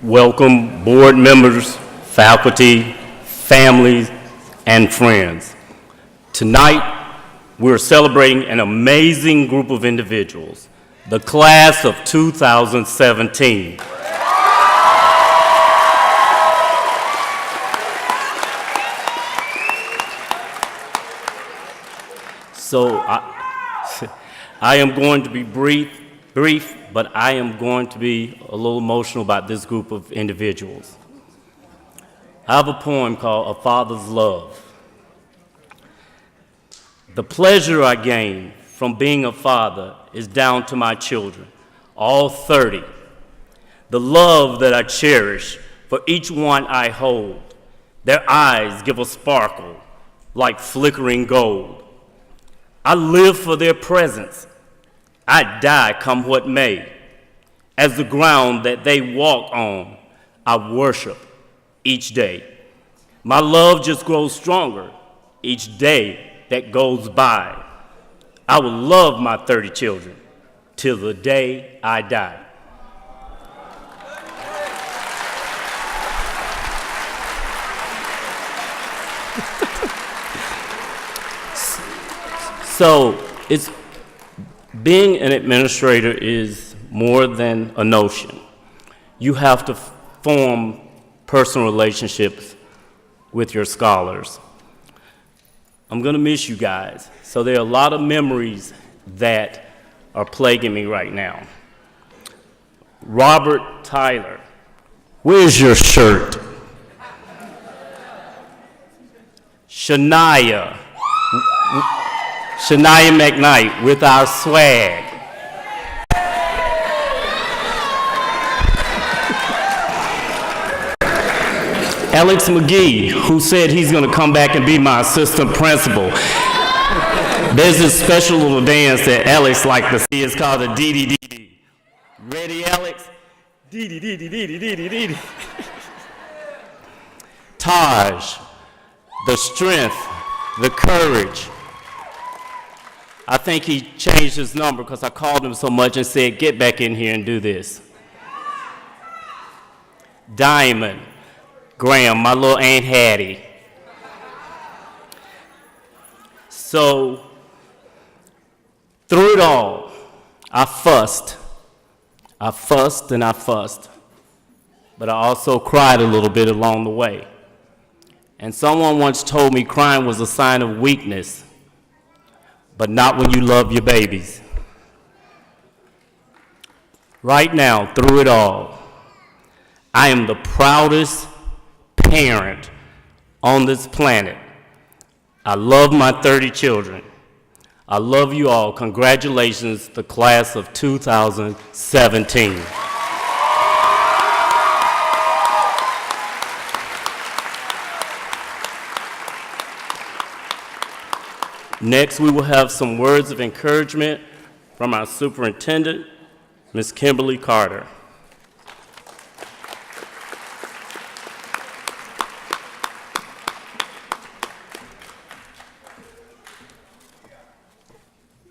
Welcome board members, faculty, families, and friends. Tonight, we're celebrating an amazing group of individuals, the class of 2017. So I am going to be brief, but I am going to be a little emotional about this group of individuals. I have a poem called A Father's Love. The pleasure I gain from being a father is down to my children, all 30. The love that I cherish for each one I hold. Their eyes give a sparkle like flickering gold. I live for their presence. I die come what may. As the ground that they walk on, I worship each day. My love just grows stronger each day that goes by. I will love my 30 children till the day I die. So being an administrator is more than a notion. You have to form personal relationships with your scholars. I'm gonna miss you guys. So there are a lot of memories that are plaguing me right now. Robert Tyler, where's your shirt? Shania McKnight with our swag. Alex McGee, who said he's gonna come back and be my assistant principal. There's this special little dance that Alex likes to see. It's called the dee-dee-dee-dee. Ready, Alex? Dee-dee-dee-dee-dee-dee-dee-dee. Taj, the strength, the courage. I think he changed his number because I called him so much and said, get back in here and do this. Diamond, Graham, my little Aunt Hattie. So, through it all, I fussed, but I also cried a little bit along the way. And someone once told me crying was a sign of weakness, but not when you love your babies. Right now, through it all, I am the proudest parent on this planet. I love my 30 children. I love you all. Congratulations, the class of 2017. Next, we will have some words of encouragement from our superintendent, Ms. Kimberly Carter.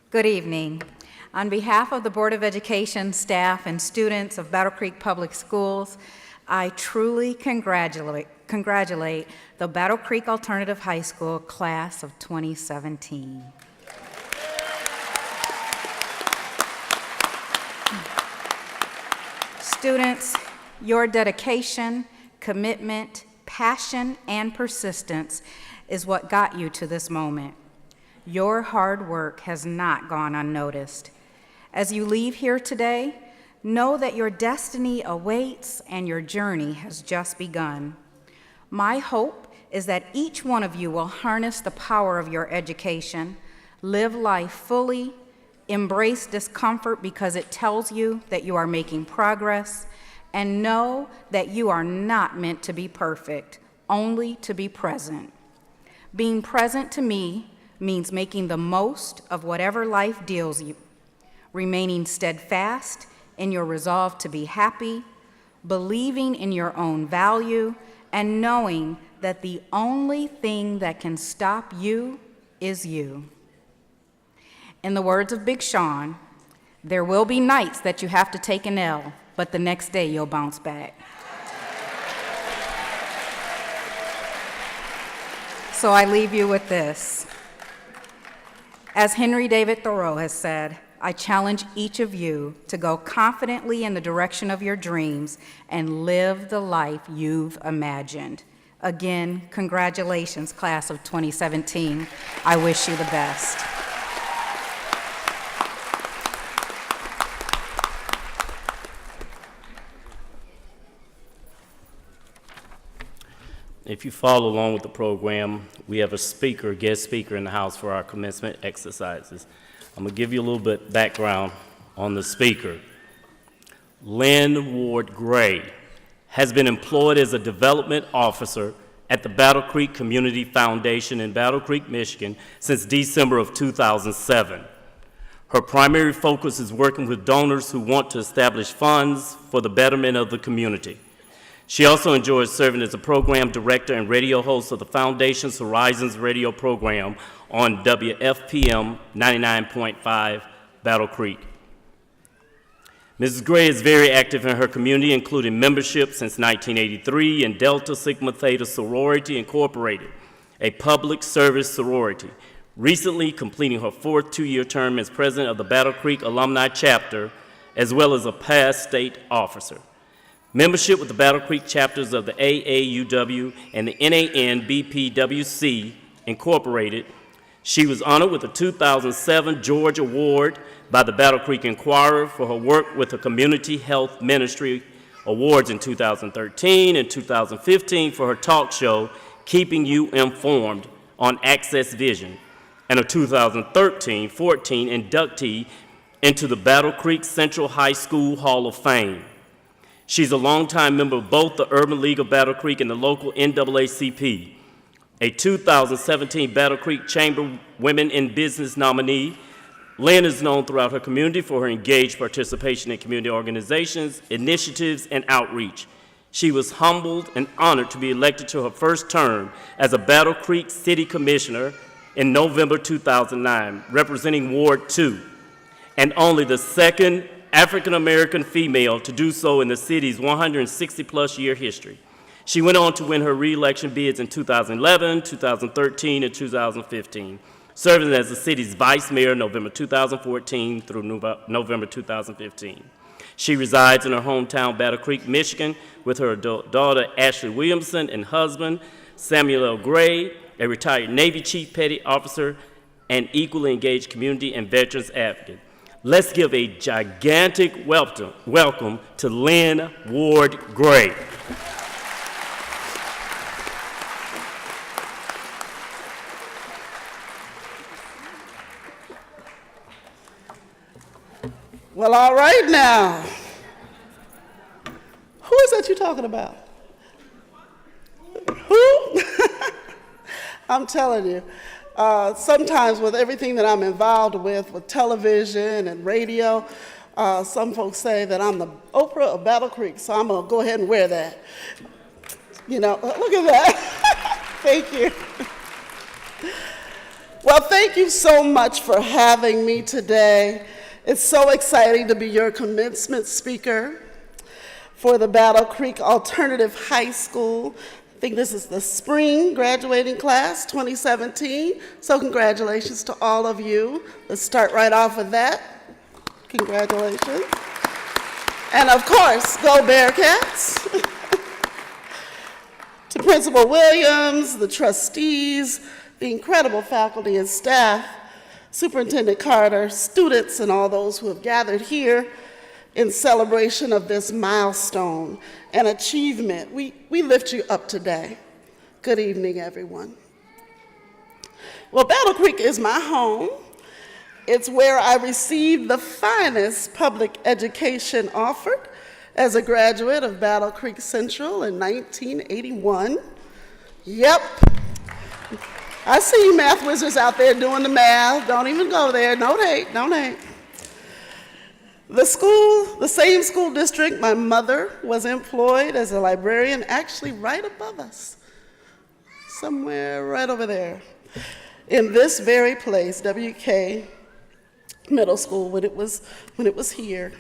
Good evening. On behalf of the Board of Education staff and students of Battle Creek Public Schools, I truly congratulate the Battle Creek Alternative High School class of 2017. Students, your dedication, commitment, passion, and persistence is what got you to this moment. Your hard work has not gone unnoticed. As you leave here today, know that your destiny awaits and your journey has just begun. My hope is that each one of you will harness the power of your education, live life fully, embrace discomfort because it tells you that you are making progress, and know that you are not meant to be perfect, only to be present. Being present to me means making the most of whatever life deals you, remaining steadfast in your resolve to be happy, believing in your own value, and knowing that the only thing that can stop you is you. In the words of Big Sean, there will be nights that you have to take an L, but the next day you'll bounce back. So I leave you with this. As Henry David Thoreau has said, I challenge each of you to go confidently in the direction of your dreams and live the life you've imagined. Again, congratulations, class of 2017. I wish you the best. If you follow along with the program, we have a guest speaker in the house for our commencement exercises. I'm going to give you a little bit background on the speaker. Lynn Ward Gray has been employed as a development officer at the Battle Creek Community Foundation in Battle Creek, Michigan since December of 2007. Her primary focus is working with donors who want to establish funds for the betterment of the community. She also enjoys serving as a program director and radio host of the Foundation's Horizons radio program on WFPM 99.5 Battle Creek. Mrs. Gray is very active in her community, including membership since 1983 in Delta Sigma Theta Sorority Incorporated, a public service sorority, recently completing her fourth two-year term as president of the Battle Creek Alumni Chapter, as well as a past state officer. Membership with the Battle Creek chapters of the AAUW and the NANBPWC Incorporated. She was honored with the 2007 George Award by the Battle Creek Inquirer for her work with the Community Health Ministry Awards in 2013 and 2015 for her talk show, Keeping You Informed, on AccessVision, and a 2013-14 inductee into the Battle Creek Central High School Hall of Fame. She's a longtime member of both the Urban League of Battle Creek and the local NAACP, a 2017 Battle Creek Chamber Women in Business nominee. Lynn is known throughout her community for her engaged participation in community organizations, initiatives, and outreach. She was humbled and honored to be elected to her first term as a Battle Creek City Commissioner in November 2009, representing Ward 2, and only the second African-American female to do so in the city's 160-plus year history. She went on to win her re-election bids in 2011, 2013, and 2015, serving as the city's vice mayor November 2014 through November 2015. She resides in her hometown, Battle Creek, Michigan, with her daughter, Ashley Williamson, and husband, Samuel L. Gray, a retired Navy Chief Petty Officer and equally engaged community and veterans advocate. Let's give a gigantic welcome to Lynn Ward Gray. Well, all right now. Who is that you're talking about? Who? I'm telling you. Sometimes with everything that I'm involved with television and radio, some folks say that I'm the Oprah of Battle Creek, so I'm going to go ahead and wear that. You know, look at that. Thank you. Well, thank you so much for having me today. It's so exciting to be your commencement speaker for the Battle Creek Alternative High School. I think this is the spring graduating class, 2017. So congratulations to all of you. Let's start right off with that. Congratulations. And of course, go Bearcats. To Principal Williams, the trustees, the incredible faculty and staff, Superintendent Carter, students, and all those who have gathered here in celebration of this milestone and achievement. We lift you up today. Good evening, everyone. Well, Battle Creek is my home. It's where I received the finest public education offered as a graduate of Battle Creek Central in 1981. Yep. I see you math wizards out there doing the math. Don't even go there. Don't hate, don't hate. The same school district, my mother was employed as a librarian, actually right above us, somewhere right over there, in this very place, WK Middle School, when it was here.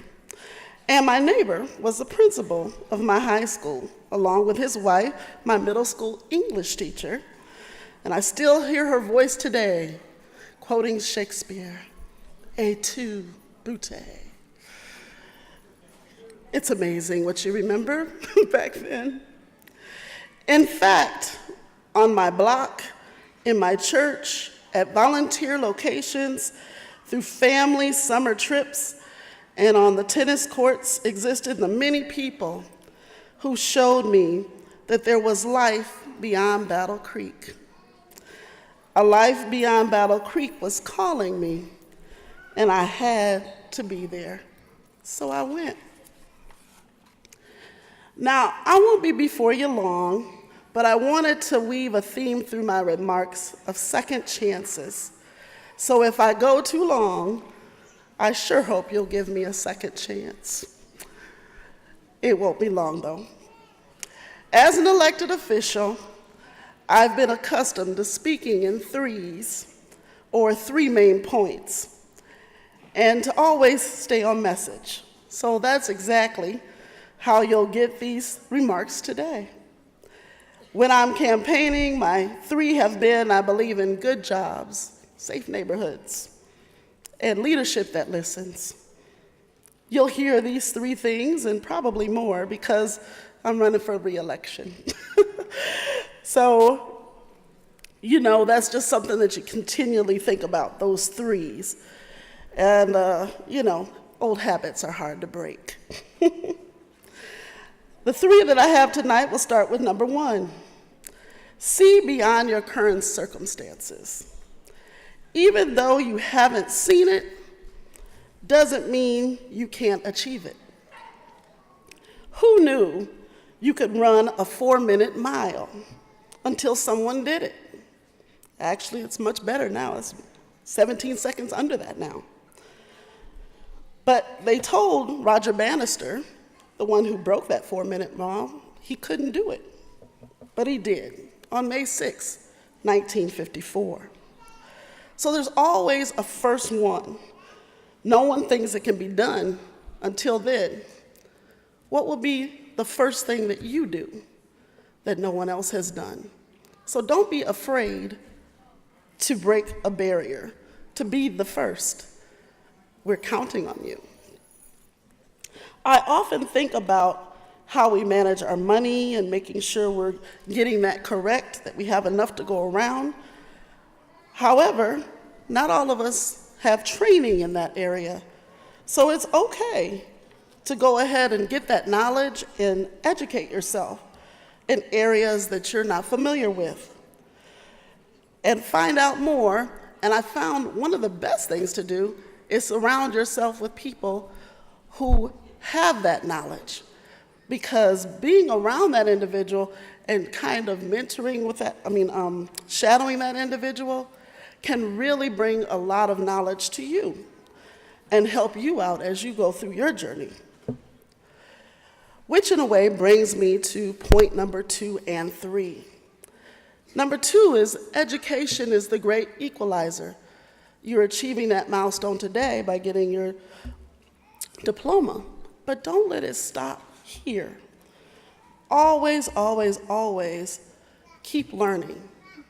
And my neighbor was the principal of my high school, along with his wife, my middle school English teacher. And I still hear her voice today, quoting Shakespeare, et tu, Brute. It's amazing what you remember back then. In fact, on my block, in my church, at volunteer locations, through family summer trips, and on the tennis courts existed the many people who showed me that there was life beyond Battle Creek. A life beyond Battle Creek was calling me, and I had to be there. So I went. Now, I won't be before you long, but I wanted to weave a theme through my remarks of second chances. So if I go too long, I sure hope you'll give me a second chance. It won't be long, though. As an elected official, I've been accustomed to speaking in threes, or 3 main points, and to always stay on message. So that's exactly how you'll get these remarks today. When I'm campaigning, my 3 have been, I believe in good jobs, safe neighborhoods, and leadership that listens. You'll hear these 3 things and probably more because I'm running for re-election. So, you know, that's just something that you continually think about, those 3s. And, you know, old habits are hard to break. The 3 that I have tonight will start with number 1. See beyond your current circumstances. Even though you haven't seen it, doesn't mean you can't achieve it. Who knew you could run a 4-minute mile until someone did it? Actually, it's much better now. It's 17 seconds under that now. But they told Roger Bannister, the one who broke that 4-minute mile, he couldn't do it. But he did on May 6, 1954. So there's always a first one. No one thinks it can be done until then. What will be the first thing that you do that no one else has done? So don't be afraid to break a barrier, to be the first. We're counting on you. I often think about how we manage our money and making sure we're getting that correct, that we have enough to go around. However, not all of us have training in that area. So it's okay to go ahead and get that knowledge and educate yourself in areas that you're not familiar with. And find out more. And I found one of the best things to do is surround yourself with people who have that knowledge. Because being around that individual and kind of mentoring with that, shadowing that individual can really bring a lot of knowledge to you and help you out as you go through your journey. Which in a way brings me to point number 2 and 3. Number 2 is education is the great equalizer. You're achieving that milestone today by getting your diploma, but don't let it stop here. Always, always, always keep learning.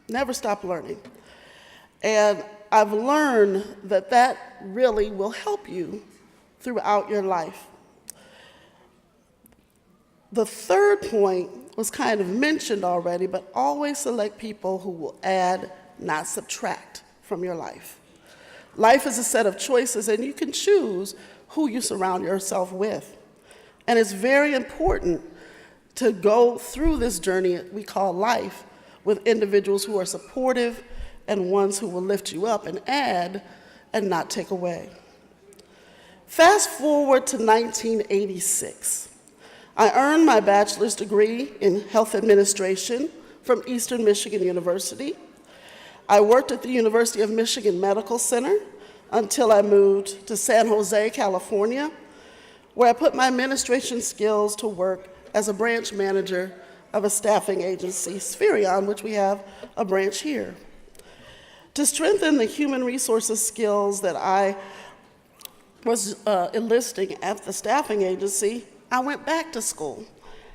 Never stop learning. And I've learned that that really will help you throughout your life. The third point was kind of mentioned already, but always select people who will add, not subtract from your life. Life is a set of choices, and you can choose who you surround yourself with. And it's very important to go through this journey we call life with individuals who are supportive and ones who will lift you up and add and not take away. Fast forward to 1986. I earned my bachelor's degree in health administration from Eastern Michigan University. I worked at the University of Michigan Medical Center until I moved to San Jose, California, where I put my administration skills to work as a branch manager of a staffing agency, Spherion, which we have a branch here. To strengthen the human resources skills that I was enlisting at the staffing agency, I went back to school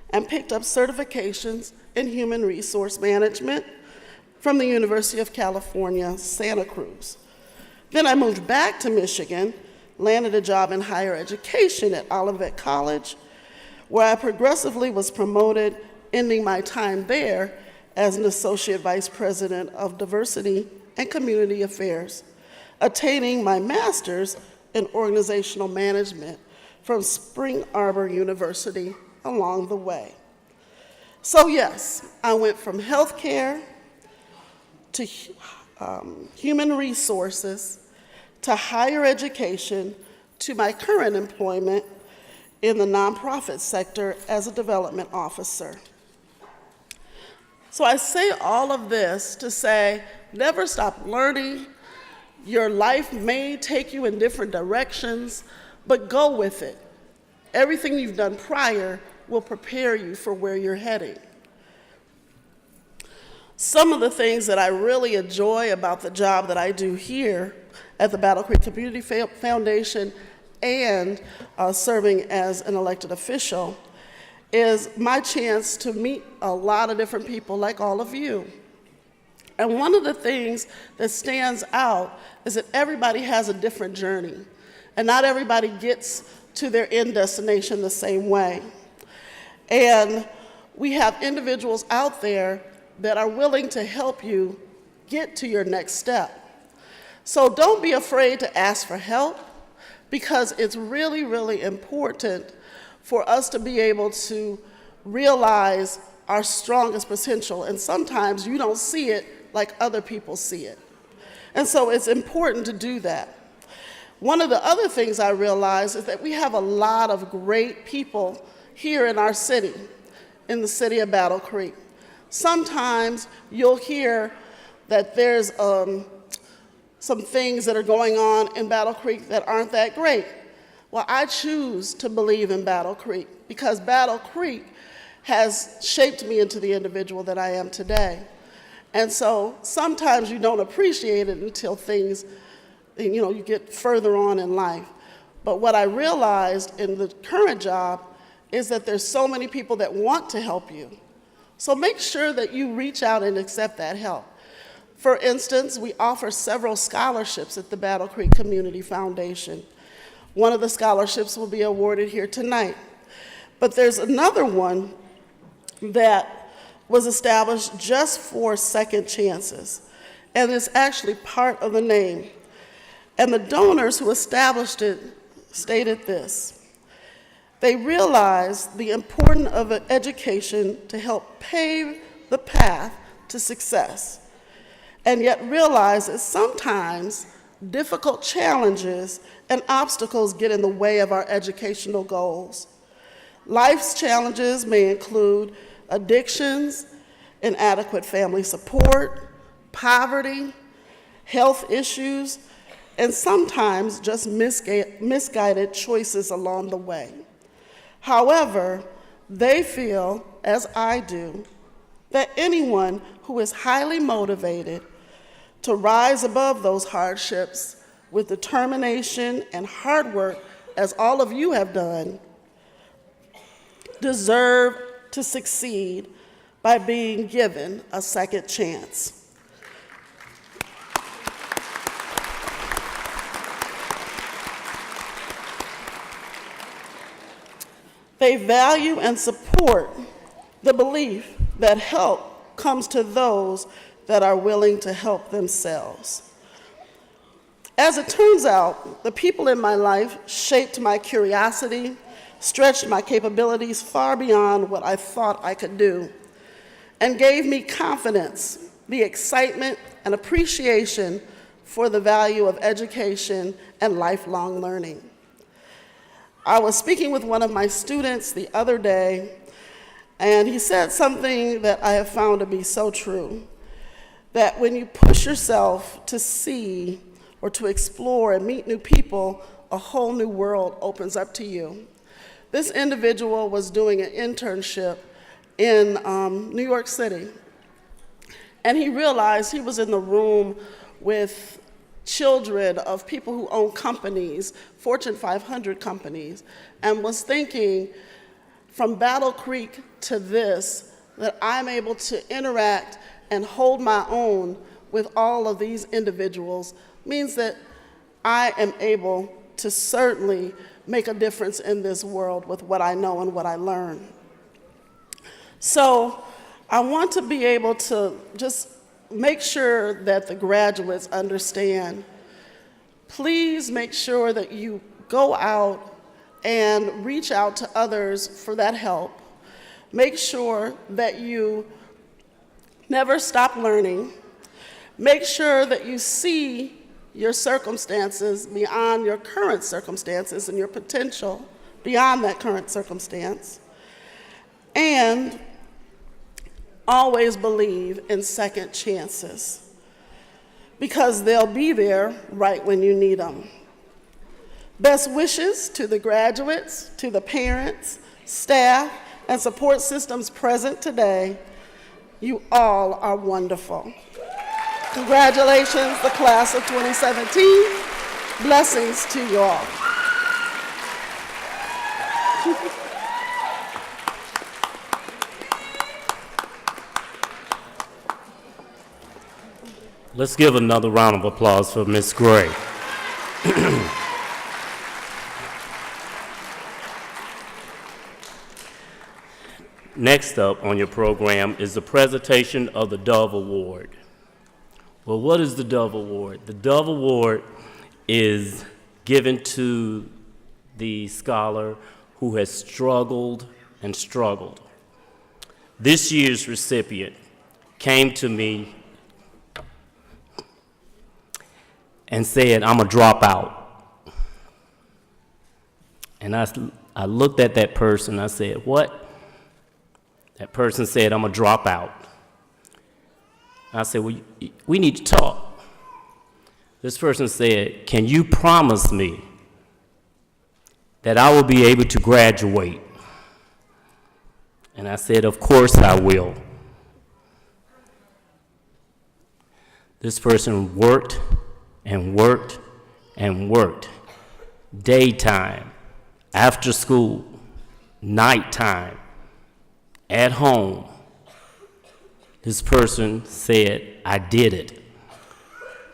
and picked up certifications in human resource management from the University of California, Santa Cruz. Then I moved back to Michigan, landed a job in higher education at Olivet College, where I progressively was promoted, ending my time there as an Associate Vice President of Diversity and Community Affairs, attaining my master's in Organizational Management from Spring Arbor University along the way. So yes, I went from healthcare to human resources to higher education to my current employment in the nonprofit sector as a development officer. So I say all of this to say, never stop learning. Your life may take you in different directions, but go with it. Everything you've done prior will prepare you for where you're heading. Some of the things that I really enjoy about the job that I do here at the Battle Creek Community Foundation and serving as an elected official is my chance to meet a lot of different people like all of you. And one of the things that stands out is that everybody has a different journey, and not everybody gets to their end destination the same way. And we have individuals out there that are willing to help you get to your next step. So don't be afraid to ask for help, because it's really, really important for us to be able to realize our strongest potential. And sometimes you don't see it like other people see it. And so it's important to do that. One of the other things I realize is that we have a lot of great people here in our city, in the city of Battle Creek. Sometimes you'll hear that there's some things that are going on in Battle Creek that aren't that great. Well, I choose to believe in Battle Creek because Battle Creek has shaped me into the individual that I am today. And so sometimes you don't appreciate it until things, you get further on in life. But what I realized in the current job is that there's so many people that want to help you. So make sure that you reach out and accept that help. For instance, we offer several scholarships at the Battle Creek Community Foundation. One of the scholarships will be awarded here tonight. But there's another one that was established just for second chances, and it's actually part of the name. And the donors who established it stated this: they realized the importance of an education to help pave the path to success, and yet realize that sometimes difficult challenges and obstacles get in the way of our educational goals. Life's challenges may include addictions, inadequate family support, poverty, health issues, and sometimes just misguided choices along the way. However, they feel, as I do, that anyone who is highly motivated to rise above those hardships with determination and hard work, as all of you have done, deserve to succeed by being given a second chance. They value and support the belief that help comes to those that are willing to help themselves. As it turns out, the people in my life shaped my curiosity, stretched my capabilities far beyond what I thought I could do, and gave me confidence, the excitement, and appreciation for the value of education and lifelong learning. I was speaking with one of my students the other day, and he said something that I have found to be so true, that when you push yourself to see or to explore and meet new people, a whole new world opens up to you. This individual was doing an internship in New York City, and he realized he was in the room with children of people who own companies, Fortune 500 companies, and was thinking, from Battle Creek to this, that I'm able to interact and hold my own with all of these individuals means that I am able to certainly make a difference in this world with what I know and what I learn. So I want to be able to just make sure that the graduates understand. Please make sure that you go out and reach out to others for that help. Make sure that you never stop learning. Make sure that you see your circumstances beyond your current circumstances and your potential beyond that current circumstance. And always believe in second chances, because they'll be there right when you need them. Best wishes to the graduates, to the parents, staff, and support systems present today. You all are wonderful. Congratulations, the class of 2017. Blessings to you all. Let's give another round of applause for Ms. Gray. Next up on your program is the presentation of the Dove Award. Well, what is the Dove Award? The Dove Award is given to the scholar who has struggled and struggled. This year's recipient came to me and said, "I'm a dropout." And I looked at that person, I said, "What?" That person said, "I'm a dropout." I said, "Well, we need to talk." This person said, "Can you promise me that I will be able to graduate?" And I said, "Of course I will." This person worked and worked and worked, daytime, after school, nighttime, at home. This person said, "I did it."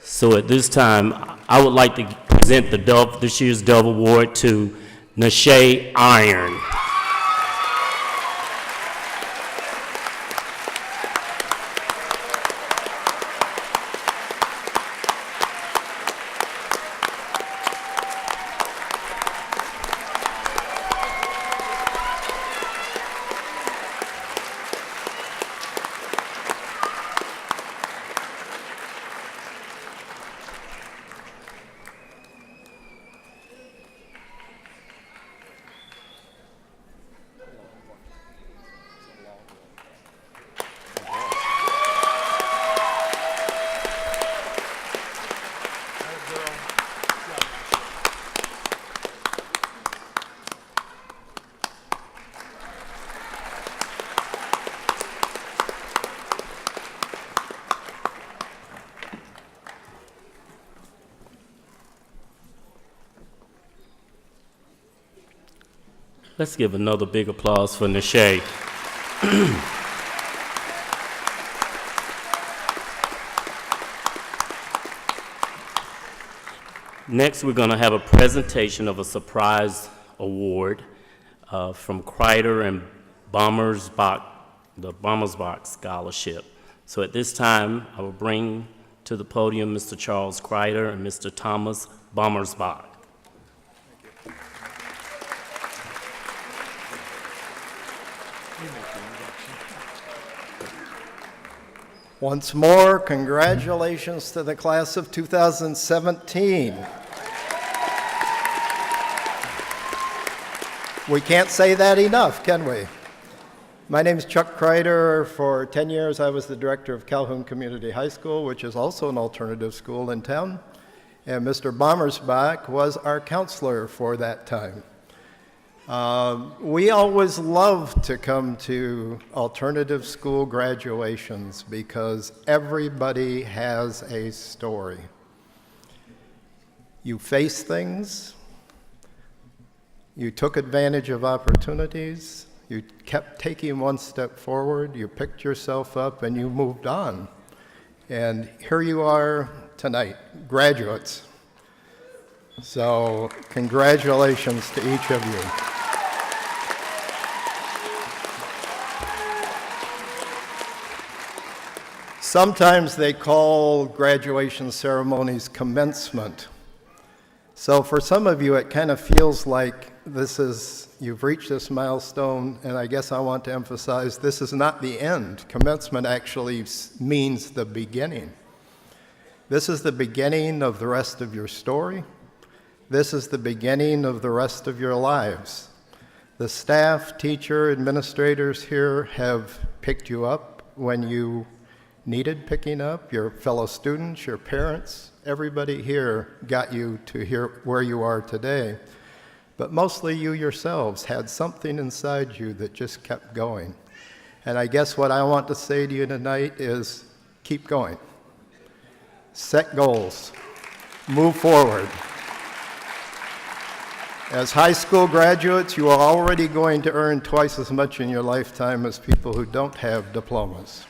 So at this time, I would like to present this year's Dove Award to Nashay Iron. Let's give another big applause for Nashay. Next, we're going to have a presentation of a surprise award from Kreider and Bommersbach, the Bommersbach Scholarship. So at this time, I will bring to the podium Mr. Charles Kreider and Mr. Thomas Bommersbach. Once more, congratulations to the class of 2017. We can't say that enough, can we? My name is Chuck Kreider. For 10 years, I was the director of Calhoun Community High School, which is also an alternative school in town. And Mr. Bommersbach was our counselor for that time. We always love to come to alternative school graduations because everybody has a story. You face things, you took advantage of opportunities, You kept taking one step forward, you picked yourself up, and you moved on. And here you are tonight, graduates. So congratulations to each of you. Sometimes they call graduation ceremonies commencement. So for some of you, it kind of feels like you've reached this milestone, and I guess I want to emphasize this is not the end. Commencement actually means the beginning. This is the beginning of the rest of your story. This is the beginning of the rest of your lives. The staff, teacher, administrators here have picked you up when you needed picking up. Your fellow students, your parents, everybody here got you to here where you are today. But mostly you yourselves had something inside you that just kept going. And I guess what I want to say to you tonight is keep going. Set goals. Move forward. As high school graduates, you are already going to earn twice as much in your lifetime as people who don't have diplomas.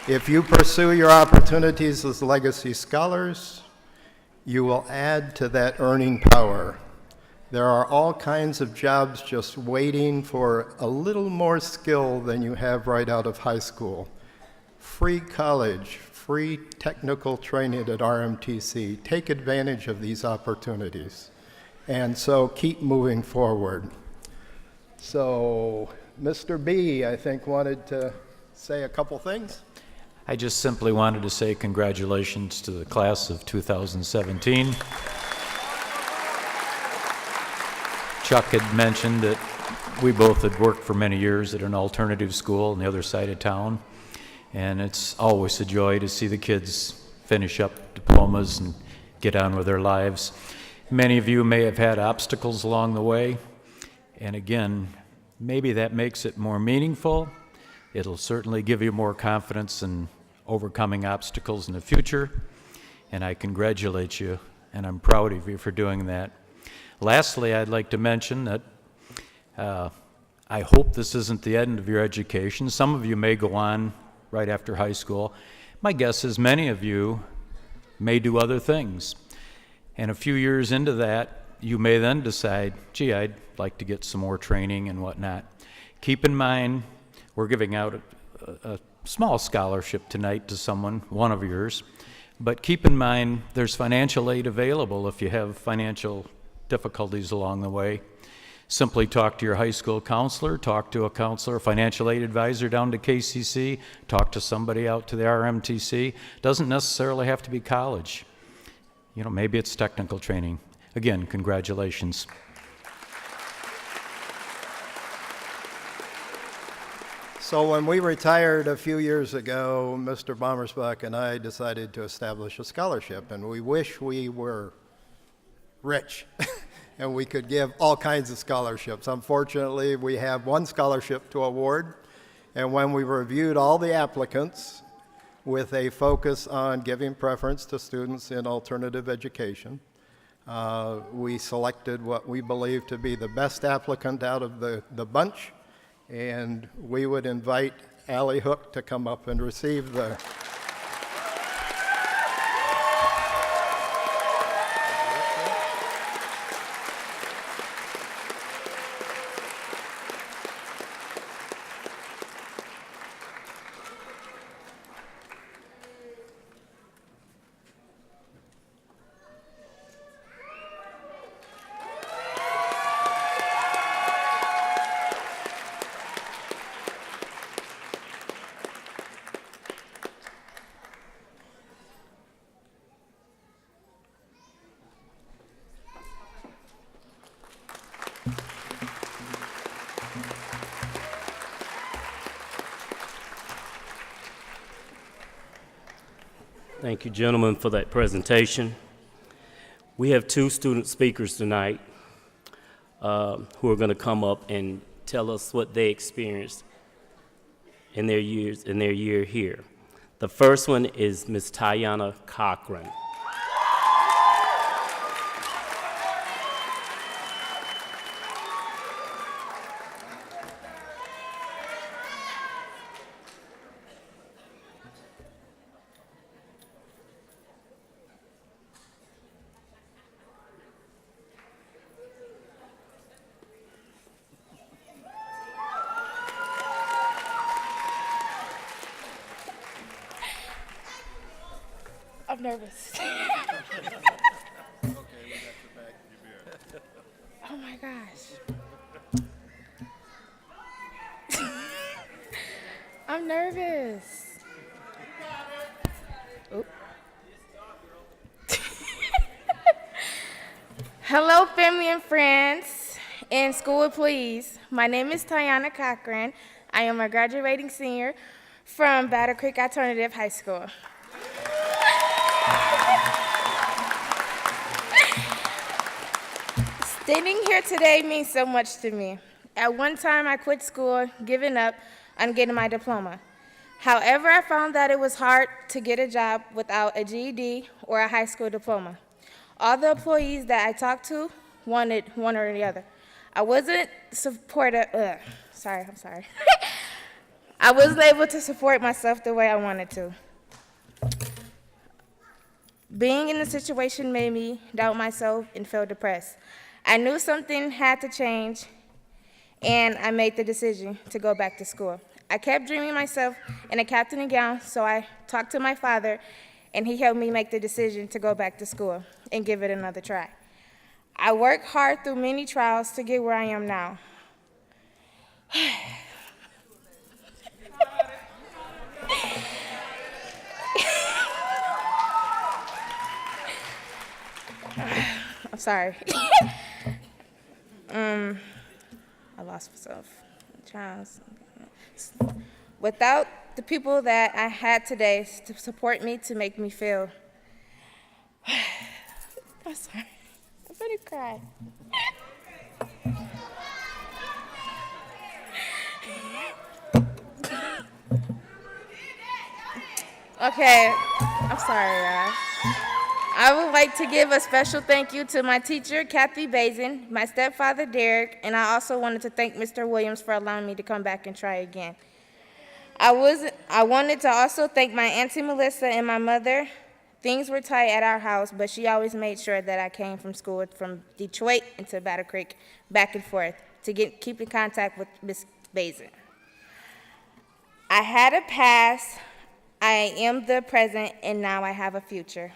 If you pursue your opportunities as legacy scholars, you will add to that earning power. There are all kinds of jobs just waiting for a little more skill than you have right out of high school. Free college, free technical training at RMTC. Take advantage of these opportunities. And so keep moving forward. So Mr. B, I think, wanted to say a couple things. I just simply wanted to say congratulations to the class of 2017. Chuck had mentioned that we both had worked for many years at an alternative school on the other side of town, and it's always a joy to see the kids finish up diplomas and get on with their lives. Many of you may have had obstacles along the way, and again, maybe that makes it more meaningful. It'll certainly give you more confidence in overcoming obstacles in the future, and I congratulate you, and I'm proud of you for doing that. Lastly, I'd like to mention that I hope this isn't the end of your education. Some of you may go on right after high school. My guess is many of you may do other things, and a few years into that, you may then decide, gee, I'd like to get some more training and whatnot. Keep in mind, we're giving out a small scholarship tonight to someone, one of yours, but keep in mind there's financial aid available if you have financial difficulties along the way. Simply talk to your high school counselor, talk to a counselor, financial aid advisor down to KCC, talk to somebody out to the RMTC. Doesn't necessarily have to be college. You know, maybe it's technical training. Again, congratulations. So when we retired a few years ago, Mr. Bommersbach and I decided to establish a scholarship, and we wish we were rich and we could give all kinds of scholarships. Unfortunately, we have one scholarship to award, and when we reviewed all the applicants with a focus on giving preference to students in alternative education, we selected what we believe to be the best applicant out of the bunch. And we would invite Allie Hook to come up and receive the... Thank you, gentlemen, for that presentation. We have two student speakers tonight who are going to come up and tell us what they experienced in their year here. The first one is Ms. Tayana Cochran. I'm nervous. Oh my gosh. I'm nervous. Oop. Hello, family and friends, and school employees. My name is Tiana Cochran. I am a graduating senior from Battle Creek Alternative High School. Standing here today means so much to me. At one time, I quit school, giving up on getting my diploma. However, I found that it was hard to get a job without a GED or a high school diploma. All the employees that I talked to wanted one or the other. I wasn't supportive. I'm sorry. I wasn't able to support myself the way I wanted to. Being in the situation made me doubt myself and feel depressed. I knew something had to change, and I made the decision to go back to school. I kept dreaming myself in a captain and gown, so I talked to my father, and he helped me make the decision to go back to school and give it another try. I worked hard through many trials to get where I am now. I'm sorry. I lost myself. Trials. Without the people that I had today to support me, to make me feel. I'm sorry. I'm gonna cry. Okay, I'm sorry, y'all. I would like to give a special thank you to my teacher, Kathy Bazin, my stepfather, Derek, and I also wanted to thank Mr. Williams for allowing me to come back and try again. I wanted to also thank my Auntie Melissa and my mother. Things were tight at our house, but she always made sure that I came from school from Detroit into Battle Creek, back and forth, to keep in contact with Miss Bazin. I had a past, I am the present, and now I have a future.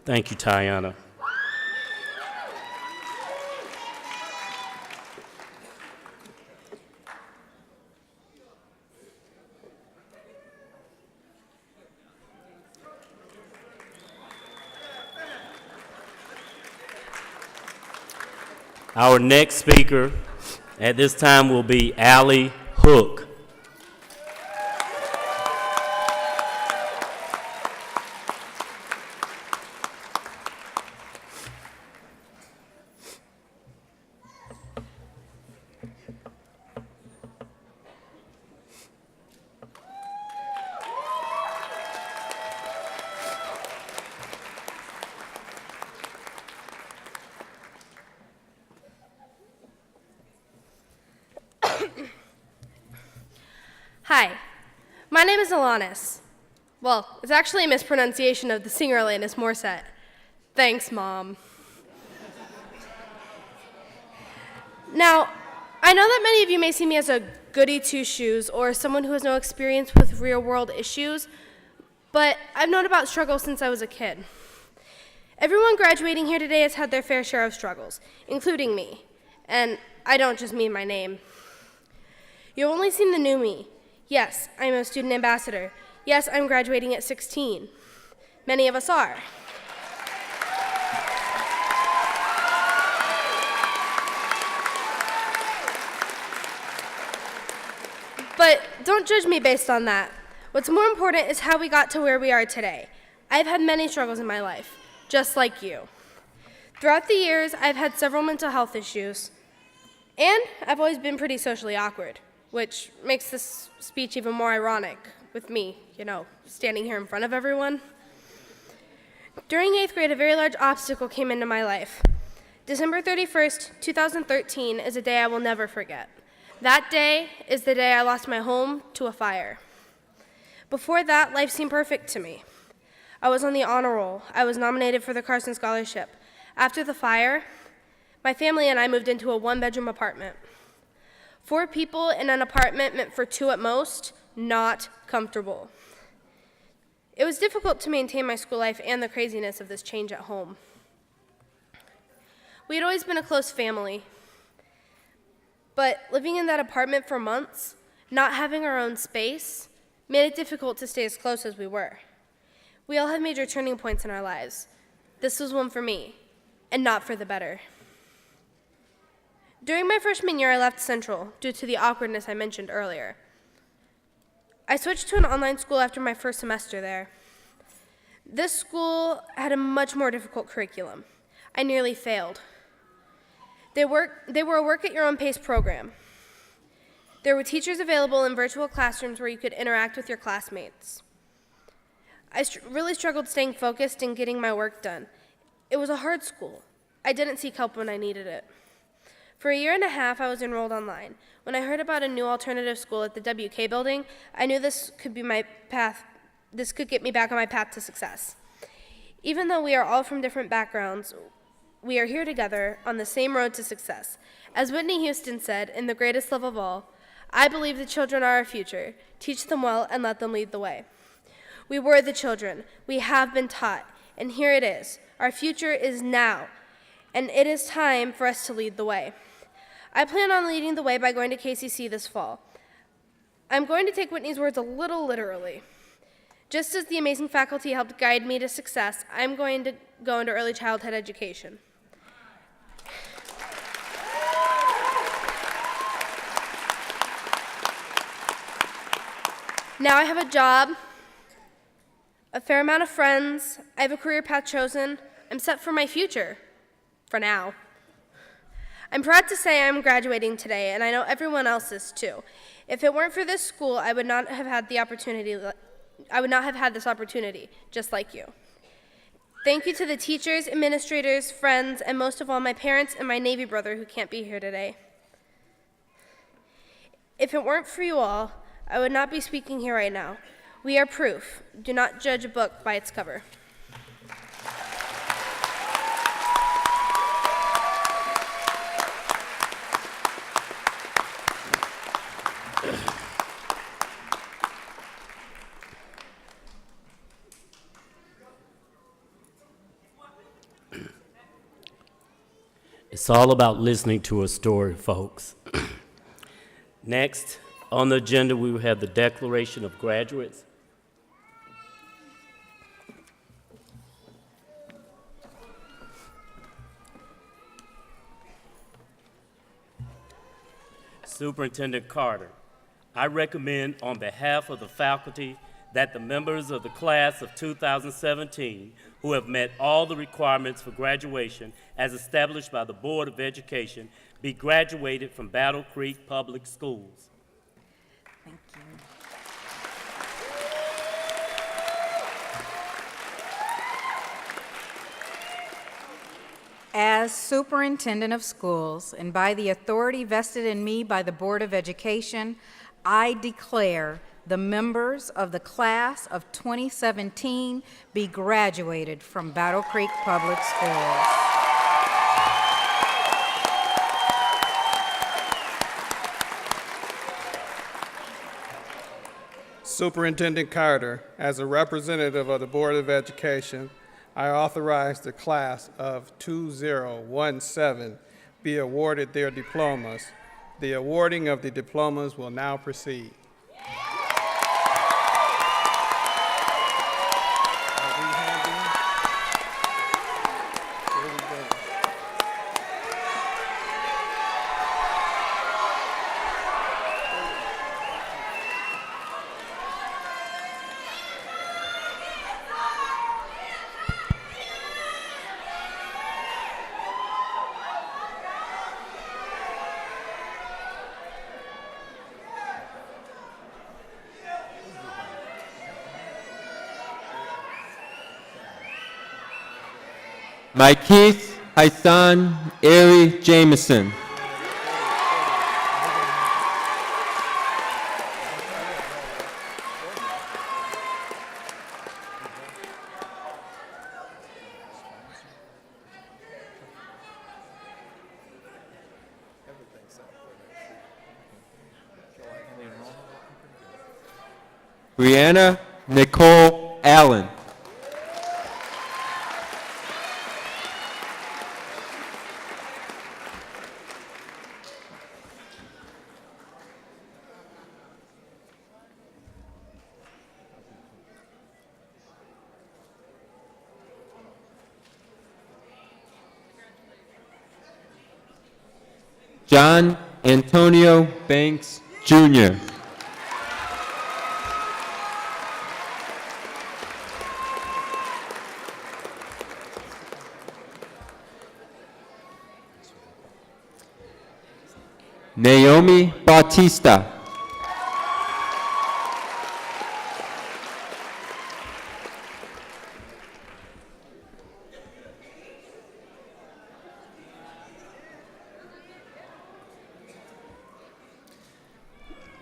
Thank you, Tiana. Our next speaker at this time will be Allie Hook. Hi, my name is Alanis. Well, it's actually a mispronunciation of the singer Alanis Morissette. Thanks, Mom. Now, I know that many of you may see me as a goody two-shoes or someone who has no experience with real-world issues, but I've known about struggles since I was a kid. Everyone graduating here today has had their fair share of struggles, including me. And I don't just mean my name. You've only seen the new me. Yes, I'm a student ambassador. Yes, I'm graduating at 16. Many of us are. But don't judge me based on that. What's more important is how we got to where we are today. I've had many struggles in my life, just like you. Throughout the years, I've had several mental health issues, and I've always been pretty socially awkward, which makes this speech even more ironic with me, standing here in front of everyone. During 8th grade, a very large obstacle came into my life. December 31st, 2013 is a day I will never forget. That day is the day I lost my home to a fire. Before that, life seemed perfect to me. I was on the honor roll. I was nominated for the Carson Scholarship. After the fire, my family and I moved into a one-bedroom apartment. 4 people in an apartment meant for 2 at most, not comfortable. It was difficult to maintain my school life and the craziness of this change at home. We had always been a close family, but living in that apartment for months, not having our own space, made it difficult to stay as close as we were. We all have major turning points in our lives. This was one for me, and not for the better. During my freshman year, I left Central due to the awkwardness I mentioned earlier. I switched to an online school after my first semester there. This school had a much more difficult curriculum. I nearly failed. They were a work-at-your-own-pace program. There were teachers available in virtual classrooms where you could interact with your classmates. I really struggled staying focused and getting my work done. It was a hard school. I didn't seek help when I needed it. For a year and a half, I was enrolled online. When I heard about a new alternative school at the WK building, I knew this could be my path. This could get me back on my path to success. Even though we are all from different backgrounds, we are here together on the same road to success. As Whitney Houston said in The Greatest Love of All, I believe the children are our future. Teach them well and let them lead the way. We were the children. We have been taught. And here it is. Our future is now. And it is time for us to lead the way. I plan on leading the way by going to KCC this fall. I'm going to take Whitney's words a little literally. Just as the amazing faculty helped guide me to success, I'm going to go into early childhood education. Now I have a job, a fair amount of friends, I have a career path chosen, I'm set for my future, for now. I'm proud to say I'm graduating today, and I know everyone else is too. If it weren't for this school, I would not have had this opportunity, just like you. Thank you to the teachers, administrators, friends, and most of all, my parents and my Navy brother who can't be here today. If it weren't for you all, I would not be speaking here right now. We are proof. Do not judge a book by its cover. It's all about listening to a story, folks. Next on the agenda, we will have the declaration of graduates. Superintendent Carter, I recommend on behalf of the faculty that the members of the class of 2017 who have met all the requirements for graduation as established by the Board of Education be graduated from Battle Creek Public Schools. Thank you. As Superintendent of Schools, and by the authority vested in me by the Board of Education, I declare the members of the class of 2017 be graduated from Battle Creek Public Schools. Superintendent Carter, as a representative of the Board of Education, I authorize the class of 2017 be awarded their diplomas. The awarding of the diplomas will now proceed. Keith Isan Ari Jameson. Brianna Nicole Allen. John Antonio Banks, Jr. Naomi Bautista.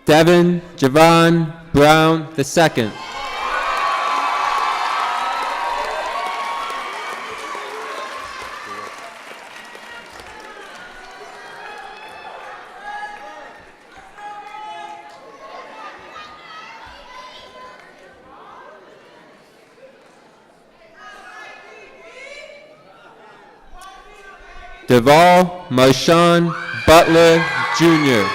Devin Javon Brown II. Deval Marshawn Butler Jr.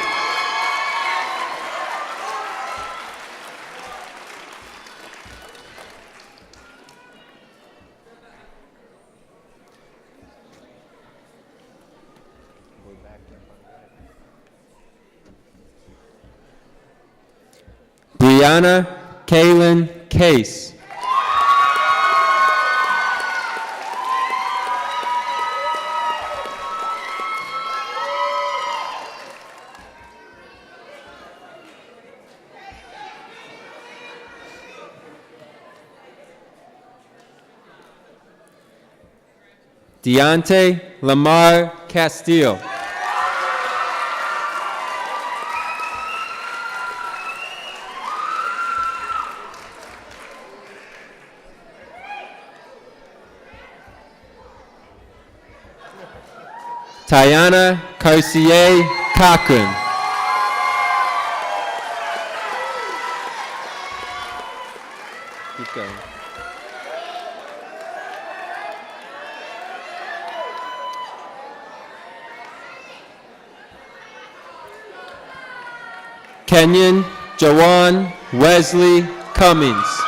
Brianna Kaylin Case. Deontay Lamar Castile. Tiana Carcier Cochran. Keep going. Kenyon Jawan Wesley Cummings.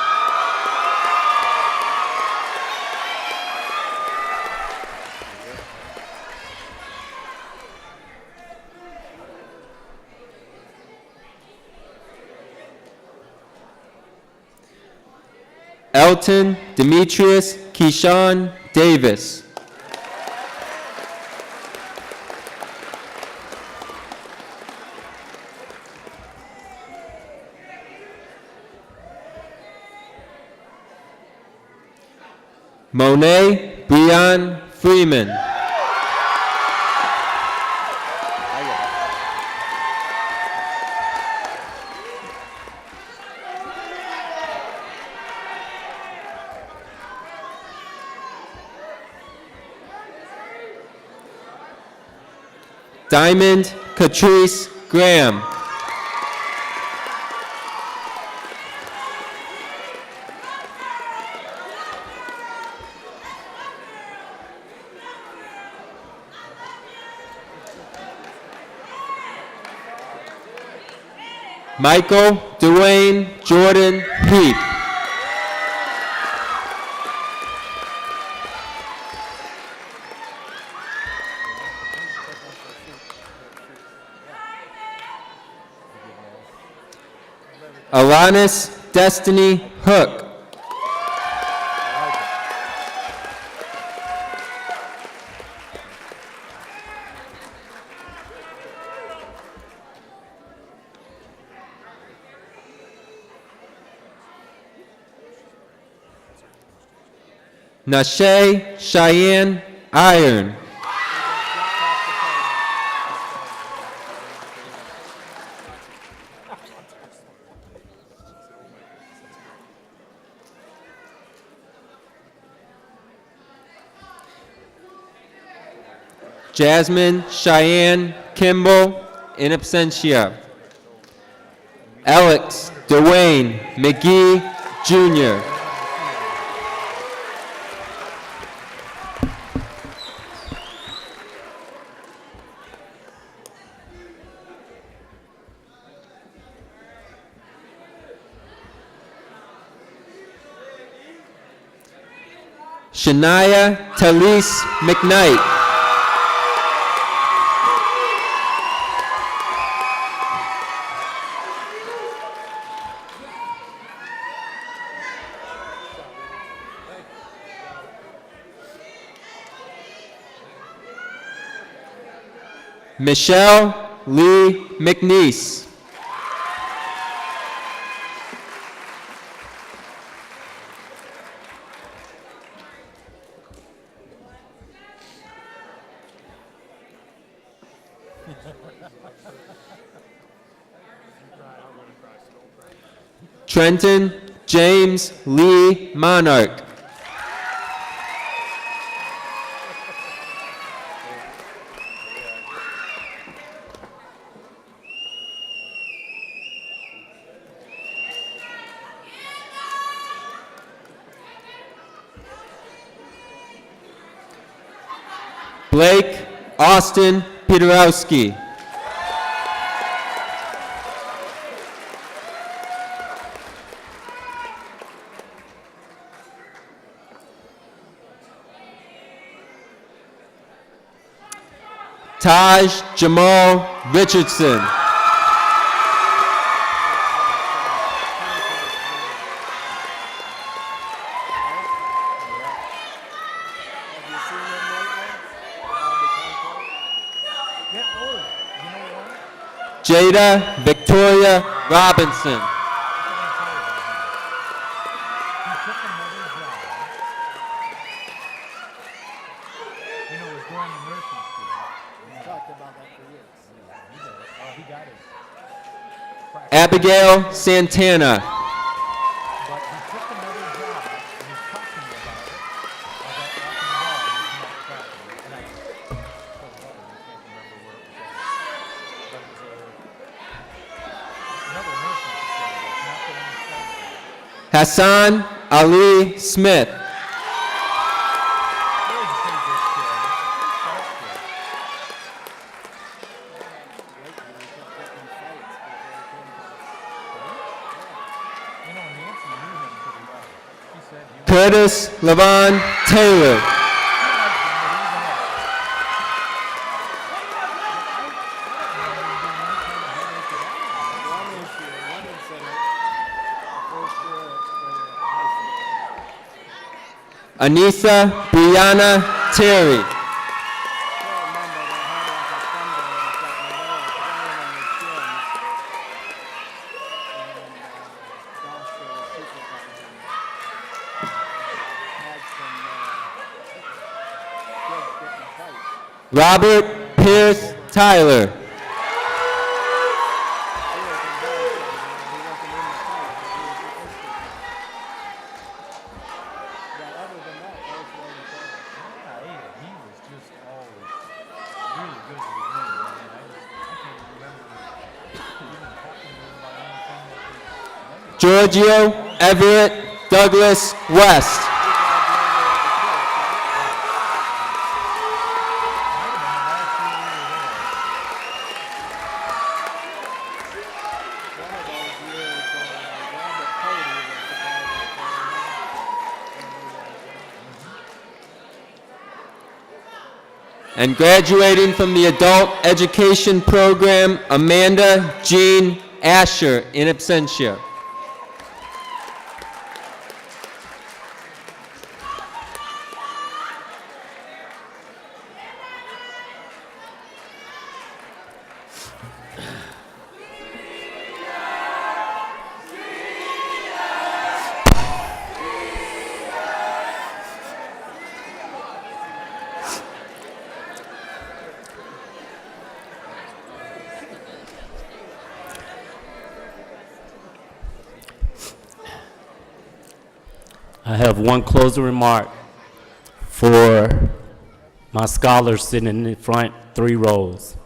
Elton Demetrius Keyshawn Davis. Monet Breon Freeman. Diamond Catrice Graham. Michael Dwayne Jordan Heap. Alanis Destiny Hook. Nashe Cheyenne Iron. Jasmine Cheyenne Kimball in absentia. Alex Dwayne McGee, Jr. Shania Talise McKnight. Michelle Lee McNeese. Trenton James Lee Monarch. Blake Austin Peterowski. Taj Jamal Richardson. Jada Victoria Robinson. Abigail Santana. Hassan Ali Smith. Curtis Levon Taylor. Anissa Brianna Terry. Robert Pierce Tyler. Giorgio Everett Douglas West. And graduating from the Adult Education Program, Amanda Jean Asher, in absentia. I have one closing remark for my scholars sitting in the front 3 rows.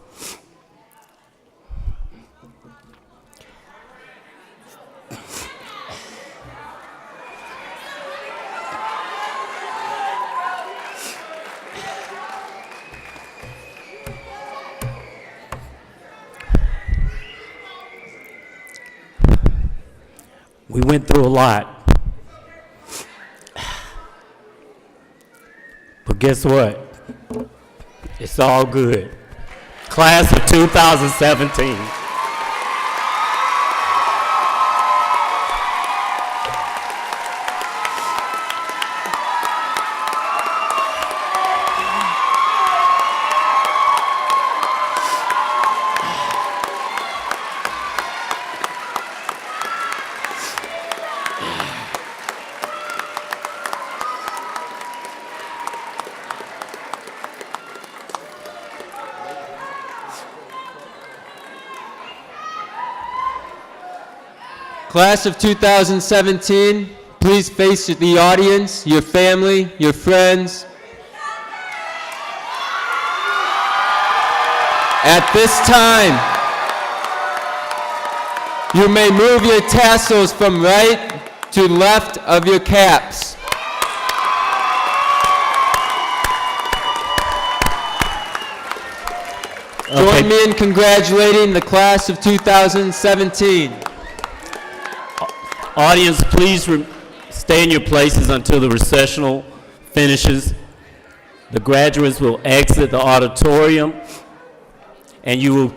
We went through a lot. But guess what? It's all good. Class of 2017. Class of 2017, please face the audience, your family, your friends. At this time, you may move your tassels from right to left of your caps. Join me in congratulating the class of 2017. Audience, please stay in your places until the recessional finishes. The graduates will exit the auditorium, and you will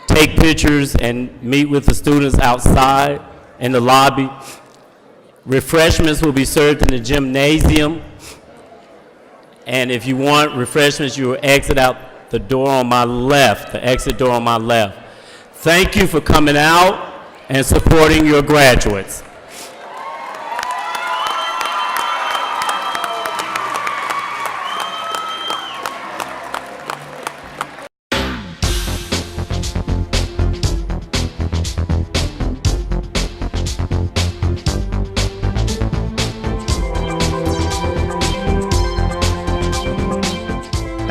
take pictures and meet with the students outside in the lobby. Refreshments will be served in the gymnasium, and if you want refreshments, you will exit out the door on my left, the exit door on my left. Thank you for coming out and supporting your graduates.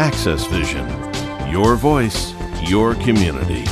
AccessVision, your voice, your community.